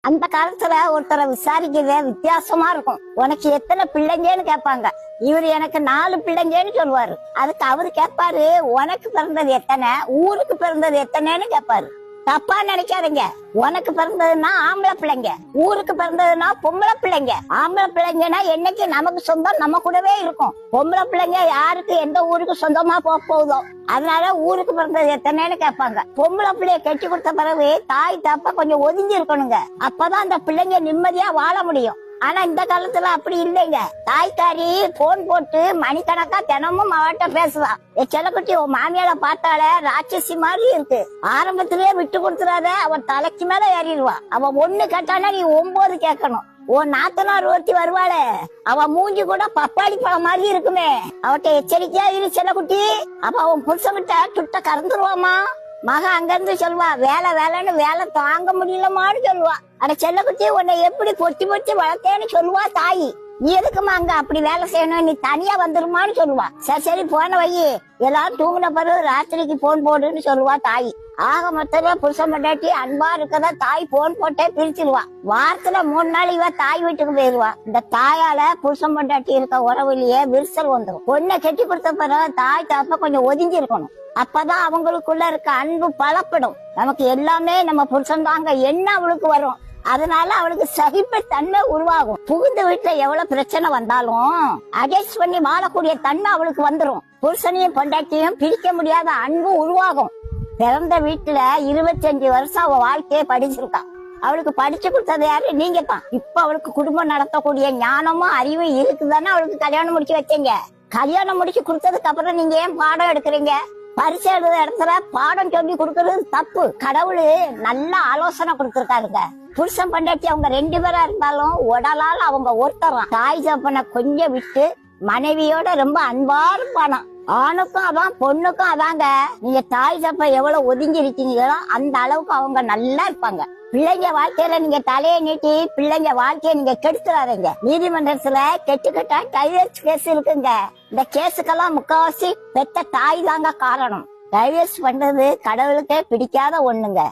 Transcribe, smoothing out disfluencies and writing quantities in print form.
அந்த காலத்துல ஒருத்தரை விசாரிக்கிறதே வித்தியாசமா இருக்கும். உனக்கு எத்தனை பிள்ளைங்கன்னு கேட்பாங்க. இவரு எனக்கு 4 பிள்ளைங்கன்னு சொல்லுவாரு. அதுக்கு அவரு கேட்பாரு, உனக்கு பிறந்தது எத்தனை, ஊருக்கு பிறந்தது எத்தனைன்னு கேட்பாரு. தப்பா நினைக்காதீங்க. உனக்கு பிறந்ததுன்னா ஆம்பளை பிள்ளைங்க, ஊருக்கு பிறந்ததுன்னா பொம்பளை பிள்ளைங்க. ஆம்பளை பிள்ளைங்கன்னா என்னைக்கு நமக்கு சொந்தம் நம்ம கூடவே இருக்கும். பொம்பளை பிள்ளைங்க யாருக்கு எந்த ஊருக்கு சொந்தமா போகுதோ அதனால ஊருக்கு பிறந்தது எத்தனைன்னு கேட்பாங்க. பொம்பளை பிள்ளைய கட்டி கொடுத்த பிறகு தாய் தப்ப கொஞ்சம் ஒதுங்கி இருக்கணுங்க. அப்பதான் அந்த பிள்ளைங்க நிம்மதியா வாழ முடியும். ஆனா இந்த காலத்துல அப்படி இல்லைங்க. தாய்க்காரி போன் போட்டு மணிக்கணக்கா தினமும் அவட்ட பேசுவான். செல்லக்குட்டி உன் மாமியார பார்த்தால ராட்சசி மாதிரி இருக்கு, ஆரம்பத்திலேயே விட்டு கொடுத்துறாத, அவன் தலைக்கு மேல ஏறிடுவா. அவன் 1 கேட்டானா நீ 9 கேட்கணும். உன் நாத்தனார் ஒருத்தி வருவாளே, அவ மூஞ்சி கூட பப்பாளி பழம் மாதிரி இருக்குமே, அவட்ட எச்சரிக்கையா இரு செல்லக்குட்டி. அப்ப அவன் புருஷன்கிட்ட துட்ட கறந்துருவாமா. மக அங்க இருந்து சொல்வா, வேலை வேலைன்னு வேலை தாங்க முடியலமான்னு சொல்லுவா. அட செல்லக்குட்டி உன்னை எப்படி பொத்தி பொத்தி வளர்த்தேன்னு சொல்லுவா தாயி. நீ எதுக்குமா அங்க அப்படி வேலை செய்யணும், நீ தனியா வந்துருமான்னு சொல்லுவா. சரி சரி போன வை, எல்லாரும் தூங்கின பிறகு ராத்திரிக்கு போன் போடுன்னு சொல்லுவா தாயி. ஆக மொத்தத்துல புருஷன் பொண்டாட்டி அன்பா இருக்கதா தாய் போன் போட்டே பிரிச்சிருவா. வாரத்துல 3 நாள் இவ தாய் வீட்டுக்கு போயிருவா. இந்த தாயால புருஷன் பொண்டாட்டி இருக்க உறவுலயே விரிசல் வந்துடும். பொண்ணை கட்டி கொடுத்த பிறகு தாய் தப்ப கொஞ்சம் ஒதுங்கி இருக்கணும். அப்பதான் அவங்களுக்குள்ள இருக்க அன்பு பலப்படும். நமக்கு எல்லாமே நம்ம புருஷன் தாங்க என்ன அவளுக்கு வரும். அதனால அவளுக்கு சகிப்பு தன்மை உருவாகும். புகுந்த வீட்டுல எவ்வளவு பிரச்சனை வந்தாலும் அட்ஜஸ்ட் பண்ணி வாழக்கூடிய தன்மை அவளுக்கு வந்துடும். புருஷனையும் பொண்டாட்டியும் பிரிக்க முடியாத அன்பு உருவாகும். பிறந்த வீட்டுல 25 வருஷம் அவ வாழ்க்கையை படிச்சிருக்கான். அவளுக்கு படிச்சு கொடுத்தது யாரு, நீங்க தான். இப்ப அவளுக்கு குடும்பம் நடத்தக்கூடிய ஞானமும் அறிவும் இருக்குதானே அவளுக்கு கல்யாணம் முடிச்சு வச்சீங்க. கல்யாணம் முடிச்சு கொடுத்ததுக்கு அப்புறம் நீங்க ஏன் பாடம் எடுக்கிறீங்க? பரிசு எழுத இடத்துல பாடம் சொல்லி கொடுக்கறது தப்பு. கடவுளு நல்ல ஆலோசனை கொடுத்திருக்காருங்க. புருஷன் பொண்டாட்டி அவங்க 2 பேரா இருந்தாலும் உடலால் அவங்க ஒருத்தரம். தாய் தப்பனை கொஞ்சம் விட்டு மனைவியோட ரொம்ப அன்பா இருப்பானா. ஆணுக்கும் அதான் பொண்ணுக்கும் அதாங்க. நீங்க தாய் தப்ப எவ்வளவு ஒதுங்கி இருக்கீங்களோ அந்த அளவுக்கு அவங்க நல்லா இருப்பாங்க. பிள்ளைங்க வாழ்க்கையில நீங்க தலையை நீட்டி பிள்ளைங்க வாழ்க்கைய நீங்க கெடுத்துறாதீங்க. நீதிமன்றத்துல கெட்டுக்கிட்டா டைவர்ஸ் கேஸ் இருக்குங்க. இந்த கேஸுக்கெல்லாம் முக்காவாசி பெத்த தாய் தாங்க காரணம். டைவர்ஸ் பண்றது கடவுளுக்கே பிடிக்காத ஒண்ணுங்க.